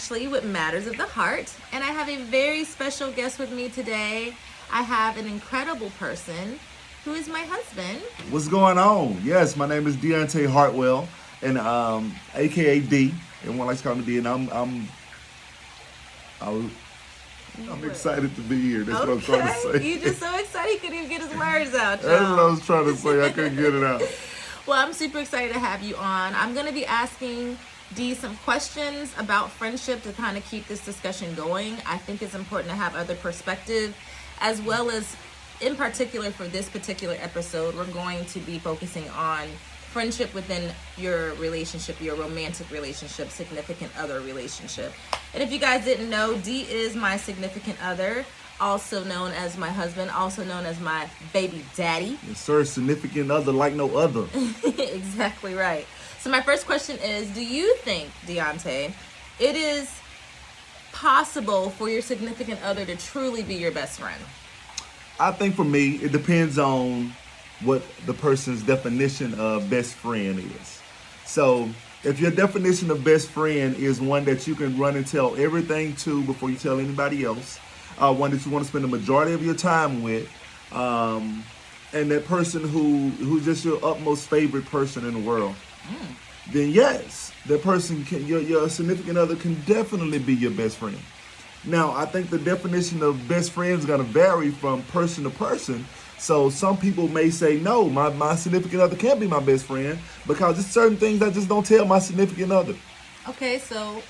Ashley with Matters of the Heart, and I have a very special guest with me today. I have an incredible person who is my husband. What's going on? Yes, my name is Deontay Hartwell, and AKA D. Everyone likes to call me D, and I'm excited to be here. That's what I'm trying to say. You just so excited he couldn't even get his words out, y'all. That's what I was trying to say. I couldn't get it out. Well, I'm super excited to have you on. I'm going to be asking Dee some questions about friendship to kind of keep this discussion going. I think it's important to have other perspective, as well as, in particular for this particular episode, we're going to be focusing on friendship within your relationship, your romantic relationship, significant other relationship. And if you guys didn't know, Dee is my significant other, also known as my husband, also known as my baby daddy. Yes, sir. Significant other like no other. Exactly right. So my first question is, do you think, Deontay, it is possible for your significant other to truly be your best friend? I think for me, it depends on what the person's definition of best friend is. So if your definition of best friend is one that you can run and tell everything to before you tell anybody else, one that you want to spend the majority of your time with, and that person who's just your utmost favorite person in the world, then yes, that person your significant other can definitely be your best friend. Now, I think the definition of best friend is going to vary from person to person. So some people may say, no, my significant other can't be my best friend because there's certain things I just don't tell my significant other. Okay, so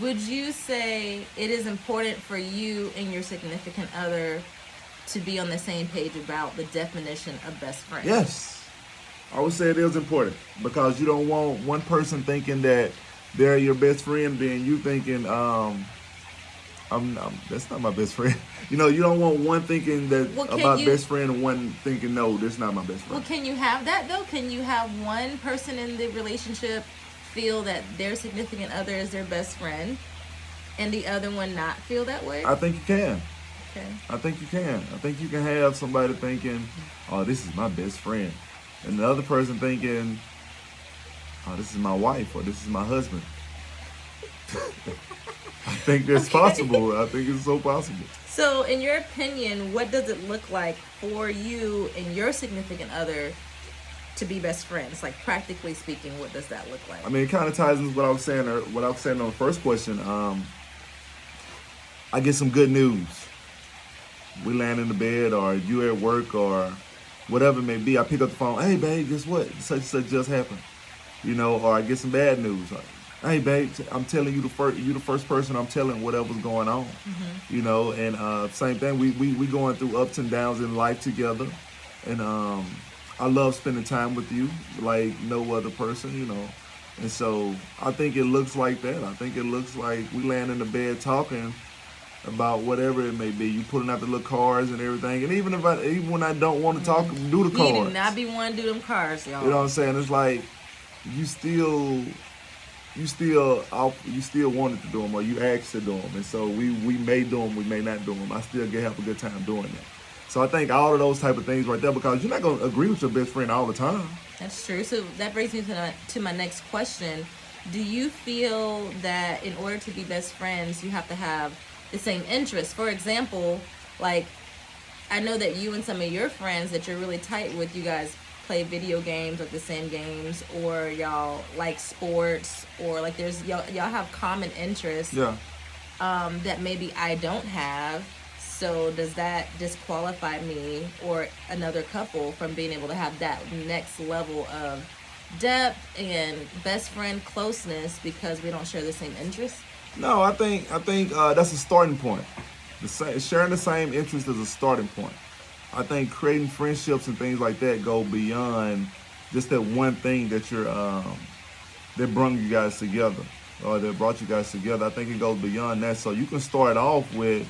would you say it is important for you and your significant other to be on the same page about the definition of best friend? Yes. I would say it is important because you don't want one person thinking that they're your best friend, then you thinking, that's not my best friend. You don't want one thinking that about best friend and one thinking, no, that's not my best friend. Well, can you have that though? Can you have one person in the relationship feel that their significant other is their best friend and the other one not feel that way? I think you can. Okay. I think you can. I think you can have somebody thinking, oh, this is my best friend. And the other person thinking, oh, this is my wife or this is my husband. I think that's possible. I think it's so possible. So in your opinion, what does it look like for you and your significant other to be best friends? Like practically speaking, what does that look like? I mean, it kind of ties into what I was saying on the first question. I get some good news. We land in the bed or you at work or whatever it may be. I pick up the phone. Hey, babe, guess what? Such and such just happened. Or I get some bad news. Like, hey, babe, I'm telling you you the first person I'm telling whatever's going on. Mm-hmm. And same thing. We going through ups and downs in life together. And I love spending time with you like no other person, And so I think it looks like that. I think it looks like we land in the bed talking about whatever it may be. You pulling out the little cards and everything. And even when I don't want to talk, do the cards. You do not be one to do them cards, y'all. You know what I'm saying? It's like you still wanted to do them or you asked to do them. And so we may do them, we may not do them. I still have a good time doing that. So I think all of those type of things right there, because you're not going to agree with your best friend all the time. That's true. So that brings me to my next question. Do you feel that in order to be best friends, you have to have the same interests? For example, like I know that you and some of your friends that you're really tight with, you guys play video games, like the same games, or y'all like sports, or like there's y'all have common interests. Yeah. That maybe I don't have. So does that disqualify me or another couple from being able to have that next level of depth and best friend closeness because we don't share the same interests? No, I think that's a starting point. Sharing the same interest is a starting point. I think creating friendships and things like that go beyond just that one thing that that brought you guys together or that brought you guys together. I think it goes beyond that. So you can start off with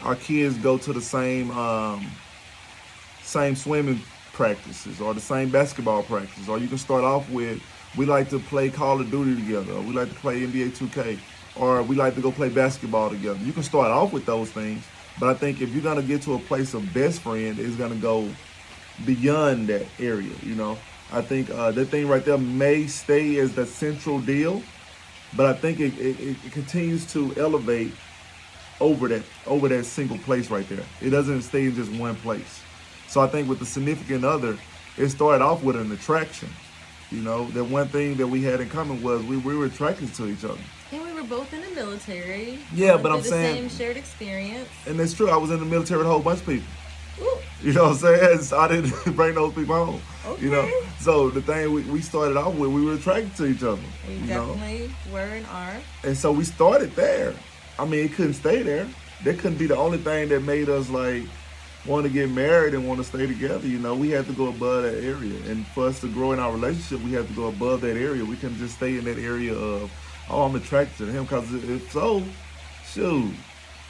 our kids go to the same swimming practices or the same basketball practices, or you can start off with we like to play Call of Duty together, or we like to play NBA 2K, or we like to go play basketball together. You can start off with those things, but I think if you're going to get to a place of best friend, it's going to go beyond that area, I think that thing right there may stay as the central deal, but I think it continues to elevate over that single place right there. It doesn't stay in just one place. So I think with the significant other, it started off with an attraction. You know, the one thing that we had in common was we were attracted to each other. And we were both in the military. Yeah, Went but I'm through saying, the same shared experience. and it's true. I was in the military with a whole bunch of people. Ooh, You know what I'm saying? So I didn't bring those people home. You know, Okay. so the thing we started off with, we were attracted to each other. we You know, definitely were and are. and so we started there. I mean, it couldn't stay there. That couldn't be the only thing that made us like want to get married and want to stay together. You know, we had to go above that area, and for us to grow in our relationship, we had to go above that area. We couldn't just stay in that area of, oh, I'm attracted to him, because if so, shoot,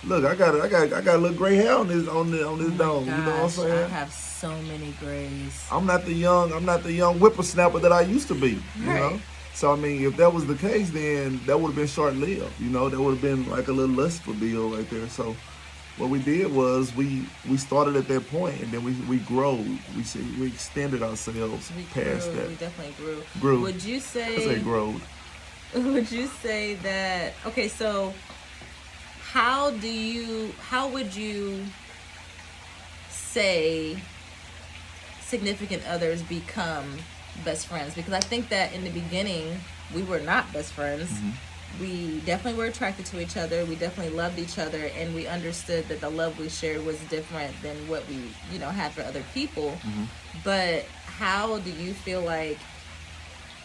look, I got a little gray hair on this dome. You know what I'm Gosh, saying? I have so many grays. I'm not the young whippersnapper that I used to be. You know. Right. So I mean, if that was the case, then that would have been short-lived. You know, that would have been like a little lustful deal right there. So what we did was we started at that point, and then we growed. We extended ourselves We past grew. that. We definitely grew. Grew. Would you I say say? growed. Would you say that? Okay, so how would you say significant others become best friends? Because I think that in the beginning we were not best friends. We definitely were attracted to each other. We definitely loved each other, and we understood that the love we shared was different than what we, had for other people. But how do you feel like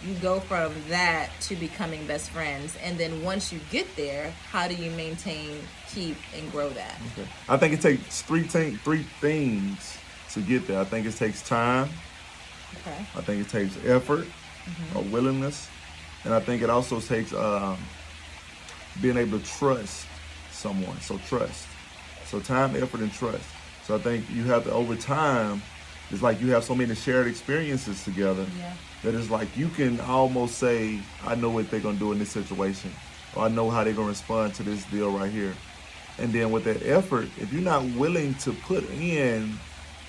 you go from that to becoming best friends, and then once you get there, how do you maintain, keep, and grow that? Okay. I think it takes three things to get there. I think it takes time. Okay. I think it takes effort or willingness, and I think it also takes being able to trust someone. So trust. So time, effort, and trust. So I think you have to, over time, it's like you have so many shared experiences together Yeah. that it's like you can almost say, I know what they're going to do in this situation, or I know how they're going to respond to this deal right here. And then with that effort, if you're not willing to put in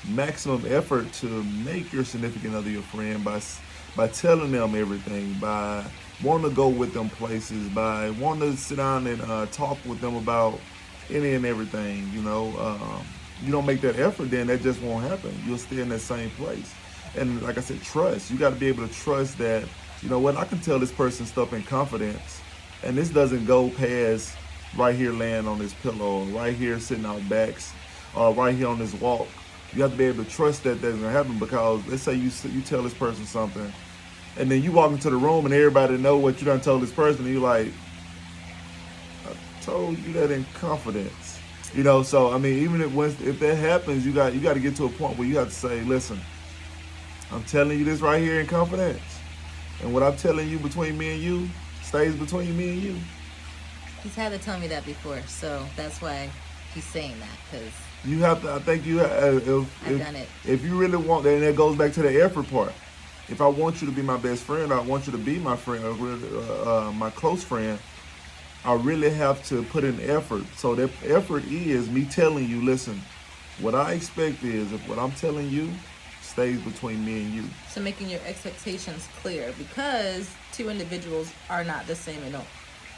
maximum effort to make your significant other your friend by telling them everything, by wanting to go with them places, by wanting to sit down and talk with them about any and everything, you don't make that effort, then that just won't happen. You'll stay in that same place. And like I said, trust. You got to be able to trust that, you know what, I can tell this person stuff in confidence, and this doesn't go past right here laying on this pillow, or right here sitting our backs, or right here on this walk. You have to be able to trust that that's gonna happen, because let's say you tell this person something, and then you walk into the room and everybody know what you done told this person, and you're like, I told you that in confidence. So I mean, even if that happens, you got to get to a point where you have to say, listen, I'm telling you this right here in confidence, and what I'm telling you between me and you stays between me and you. He's had to tell me that before, so that's why he's saying that, because You have to. I think you. I've done it. If you really want, and that goes back to the effort part. If I want you to be my best friend, I want you to be my friend, my close friend, I really have to put in effort. So that effort is me telling you, listen, what I expect is if what I'm telling you stays between me and you. So making your expectations clear, because two individuals are not the same and don't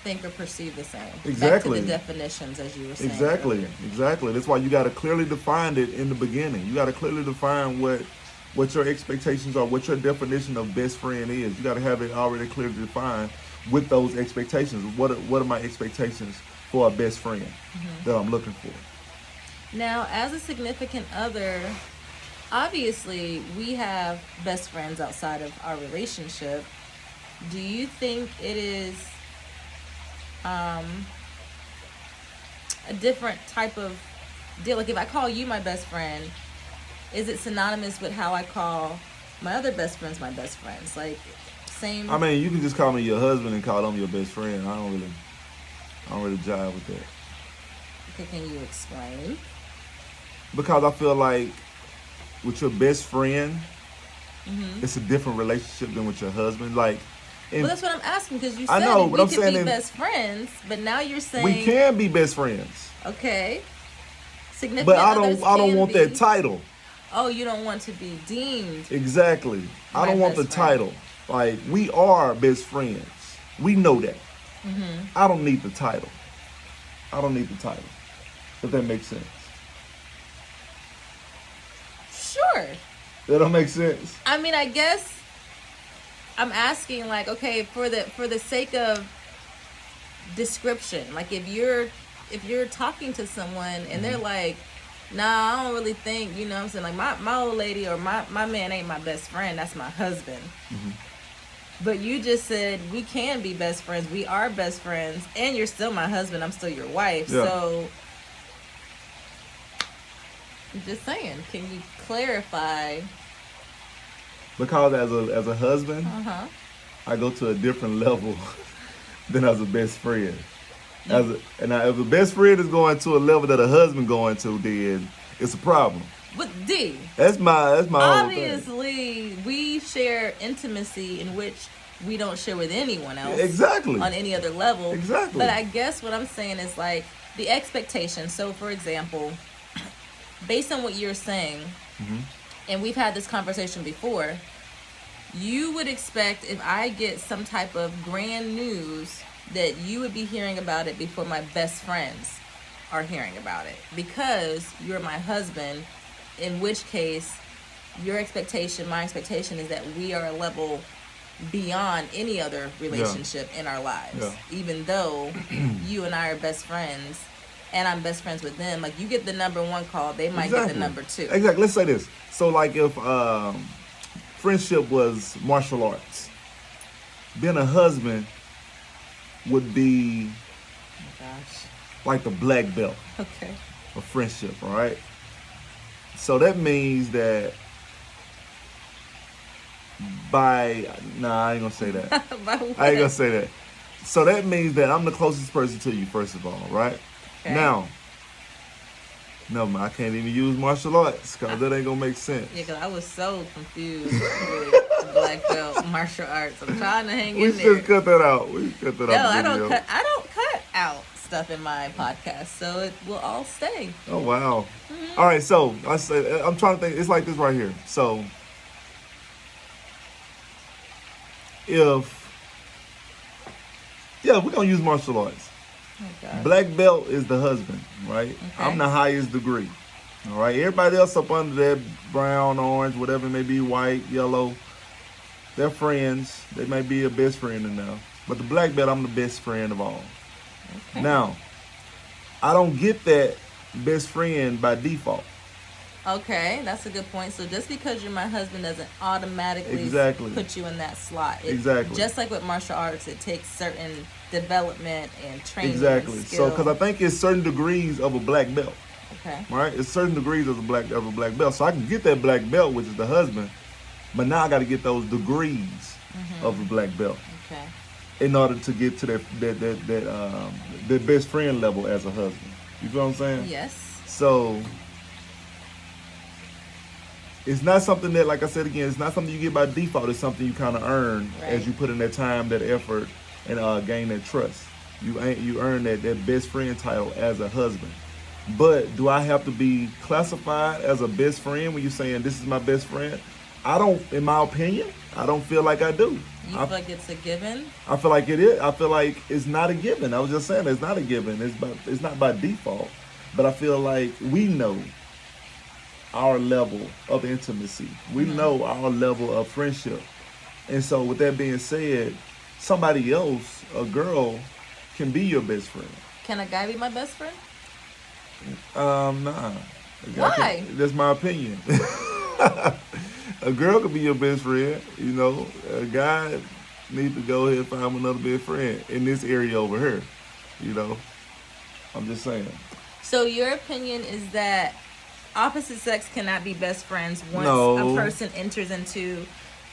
think or perceive the same. Exactly. Back to the definitions, as you were saying. Exactly. That's why you got to clearly define it in the beginning. You got to clearly define what your expectations are, what your definition of best friend is. You got to have it already clearly defined with those expectations. What are my expectations for a best friend that I'm looking for? Now, as a significant other, obviously we have best friends outside of our relationship. Do you think it is a different type of deal? Like, if I call you my best friend, is it synonymous with how I call my other best friends my best friends? Like, same? I mean, you can just call me your husband and call them your best friend. I don't really jive with that. Okay, can you explain? Because I feel like with your best friend, it's a different relationship than with your husband. Like, Well, that's what I'm asking, because you said I know, we but I'm could saying be in- best friends, but now you're saying we can be best friends, okay. Significant but I others don't can want be. that title. Oh, you don't want to be deemed. Exactly. I My don't want the best friend. title. Like, we are best friends. We know that. I don't need the title. I don't need the title. If that makes sense. Sure. That don't make sense. I mean, I guess I'm asking, like, okay, for the sake of description, like if you're talking to someone and they're like, nah, I don't really think, you know what I'm saying, like my old lady or my man ain't my best friend, that's my husband. But you just said we can be best friends, we are best friends, and you're still my husband, I'm still your wife. Yeah. So I'm just saying, can you clarify? Because as a husband, Uh-huh. I go to a different level than as a best friend. And if a best friend is going to a level that a husband going to, then it's a problem. But D, That's my whole thing. obviously, we share intimacy in which we don't share with anyone else. Exactly. On any other level. Exactly. But I guess what I'm saying is like the expectation. So, for example, based on what you're saying, and we've had this conversation before, you would expect if I get some type of grand news that you would be hearing about it before my best friends are hearing about it, because you're my husband, in which case your expectation, my expectation is that we are a level beyond any other relationship in our lives. Yeah. Even though you and I are best friends and I'm best friends with them, like you get the number one call, they might get the number two. Exactly. Let's say this. So like if friendship was martial arts, being a husband would be Oh my gosh. like the black belt Okay. of friendship, all right? So that means that I ain't gonna say that. By what? I ain't gonna say that. So that means that I'm the closest person to you, first of all, right? Okay. Now, no, I can't even use martial arts because that ain't gonna make sense. Yeah, because I was so confused with the black belt martial arts. I'm trying to hang We in there. should cut that out. We should cut that No, out. I the don't video. cut. I don't cut out stuff in my podcast, so it will all stay. Oh wow! All right, so I'm trying to think. It's like this right here. So we're gonna use martial arts. Oh God. Black belt is the husband, right? Okay. I'm the highest degree. All right. Everybody else up under that brown, orange, whatever it may be, white, yellow, they're friends. They may be a best friend in now. But the black belt, I'm the best friend of all. Okay. Now, I don't get that best friend by default. Okay, that's a good point. So just because you're my husband doesn't automatically Exactly. put you in that slot. Exactly. Just like with martial arts, it takes certain development and training. Exactly. And So, skill. because I think it's certain degrees of a black belt, Okay. right? It's certain degrees of a black belt. So I can get that black belt, which is the husband, but now I got to get those degrees of a black belt Okay. in order to get to that best friend level as a husband. You feel what I'm saying? Yes. So it's not something that, like I said again, it's not something you get by default. It's something you kind of earn as Right. you put in that time, that effort, and gain that trust. You earn that best friend title as a husband. But do I have to be classified as a best friend when you're saying this is my best friend? I don't, in my opinion, I don't feel like I do. You feel like it's a given? I feel like it is. I feel like it's not a given. I was just saying it's not a given. It's not by default. But I feel like we know our level of intimacy. We know our level of friendship. And so with that being said, somebody else, a girl, can be your best friend. Can a guy be my best friend? Nah. Why? That's my opinion. A girl could be your best friend. You know, a guy needs to go ahead and find another best friend in this area over here. You know, I'm just saying. So your opinion is that opposite sex cannot be best friends once No. a person enters into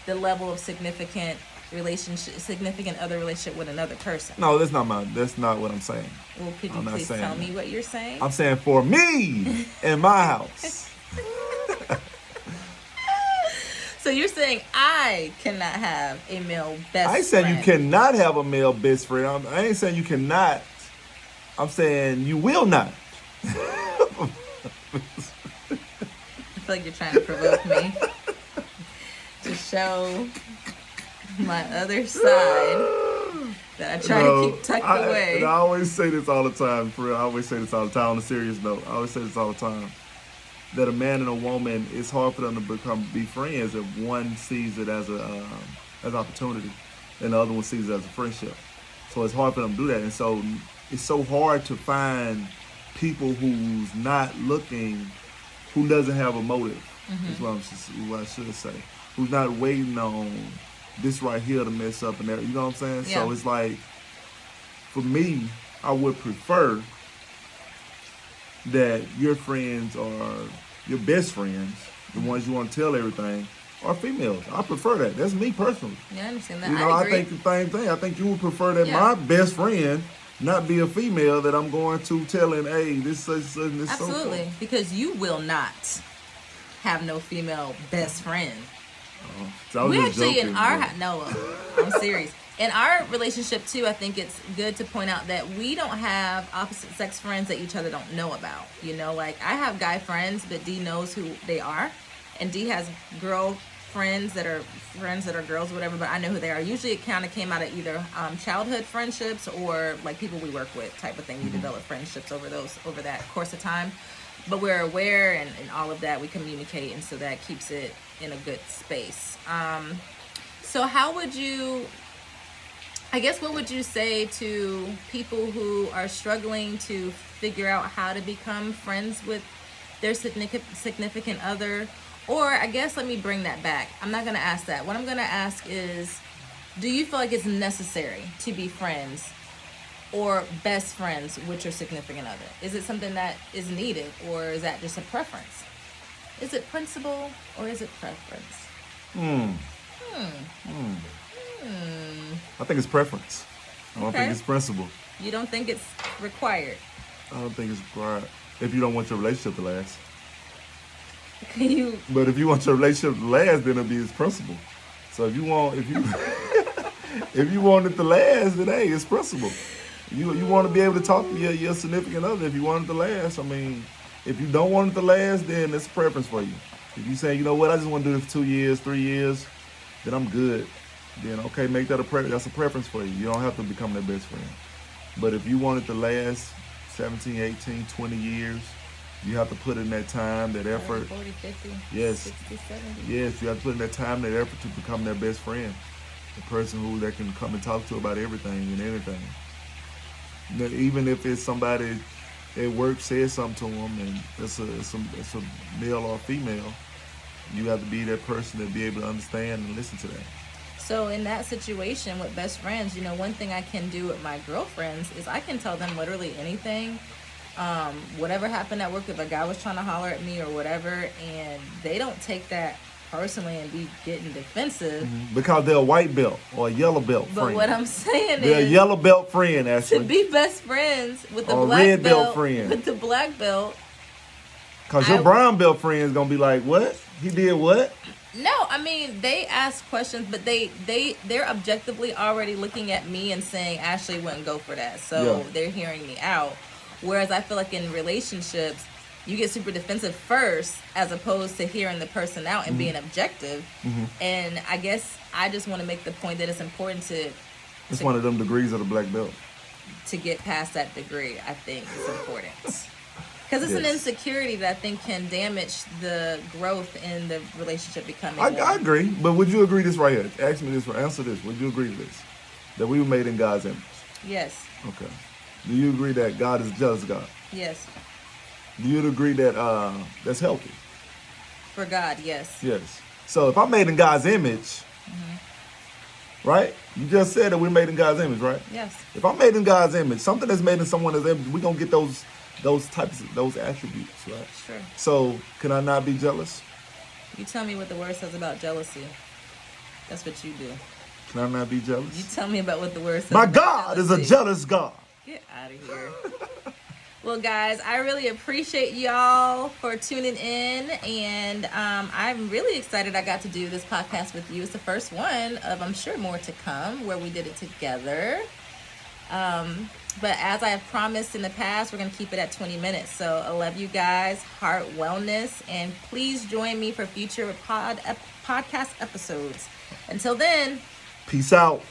the level of significant other relationship with another person. No, that's not what I'm saying. Well, could you I'm not please saying tell that. me what you're saying? I'm saying for me in my house. So you're saying I cannot have a male best I ain't saying friend. you cannot have a male best friend. I ain't saying you cannot. I'm saying you will not. I feel like you're trying to provoke me to show my other side that that I try to keep tucked away. And I always say this all the time, for real. I always say this all the time on a serious note. I always say this all the time. That a man and a woman, it's hard for them to be friends if one sees it as an opportunity and the other one sees it as a friendship. So it's hard for them to do that. And so it's so hard to find people who's not looking, who doesn't have a motive, is what I should say. Who's not waiting on this right here to mess up and that, you know what I'm saying? Yeah. So it's like, for me, I would prefer that your friends are your best friends, the ones you want to tell everything, are females. I prefer that. That's me personally. Yeah, I understand that. You know, I agree. I think the same thing. I think you would prefer that Yeah. my best friend not be a female that I'm going to telling, hey, this is this. Absolutely, So because you will not have no female best friend. I was We just actually joking, in our but- no, I'm serious. In our relationship too, I think it's good to point out that we don't have opposite sex friends that each other don't know about. You know, like I have guy friends, but D knows who they are, and D has girl friends that are girls, or whatever. But I know who they are. Usually, it kind of came out of either childhood friendships or like people we work with, type of thing. We develop friendships over that course of time. But we're aware and all of that. We communicate, and so that keeps it in a good space. So how would you? I guess what would you say to people who are struggling to figure out how to become friends with their significant other? Or I guess let me bring that back. I'm not going to ask that. What I'm going to ask is, do you feel like it's necessary to be friends or best friends with your significant other? Is it something that is needed, or is that just a preference? Is it principle or is it preference? I think it's preference. I don't Okay. think it's principle. You don't think it's required? I don't think it's required. If you don't want your relationship to last. Can you? But if you want your relationship to last, then it'll be its principle. So if you if you want it to last, then hey, it's principle. You want to be able to talk to your significant other if you want it to last. I mean, if you don't want it to last, then it's a preference for you. If you say, you know what, I just want to do this for 2 years, 3 years, then I'm good. Then okay, make that that's a preference for you. You don't have to become their best friend. But if you want it to last 17, 18, 20 years, you have to put in that time, that effort. 40, 50, Yes. 60, 70. Yes, you have to put in that time, that effort to become their best friend. The person who they can come and talk to about everything and anything. Now, even if it's somebody at work says something to them and it's a male or female, you have to be that person to be able to understand and listen to that. So in that situation with best friends, you know, one thing I can do with my girlfriends is I can tell them literally anything. Whatever happened at work, if a guy was trying to holler at me or whatever, and they don't take that personally and be getting defensive. Because they're a white belt or a yellow belt But friend. what I'm saying They're a is yellow belt friend, to actually. be best friends with the Or a black red belt belt, friend. with the black belt. Because your I- brown belt friend is going to be like, what? He did what? No, I mean they ask questions, but they're objectively already looking at me and saying Ashley wouldn't go for that, so Yeah. they're hearing me out. Whereas I feel like in relationships, you get super defensive first, as opposed to hearing the person out and being objective. And I guess I just want to make the point that it's important It's one of them degrees of the black belt. to get past that degree. I think it's important. Because it's an Yes. insecurity that I think can damage the growth in the relationship becoming I one. agree, but would you agree this right here? Ask me this, answer this. Would you agree to this? That we were made in God's image. Yes, Okay. Do you agree that God is a jealous God? yes. Do you agree that that's healthy? For God, yes. Yes. So if I'm made in God's image, right? You just said that we're made in God's image, right? Yes. If I'm made in God's image, something that's made in someone else's image, we're gonna get those types of those attributes, right? Sure. So can I not be jealous? You tell me what the word says about jealousy. That's what you do. Can I not be You jealous? tell me about what the word says My about God is a jealousy. jealous God. Get out of here. Well, guys, I really appreciate y'all for tuning in. And I'm really excited I got to do this podcast with you. It's the first one of, I'm sure, more to come where we did it together. But as I have promised in the past, we're going to keep it at 20 minutes. So I love you guys, heart wellness, and please join me for future podcast episodes. Until then, Peace out.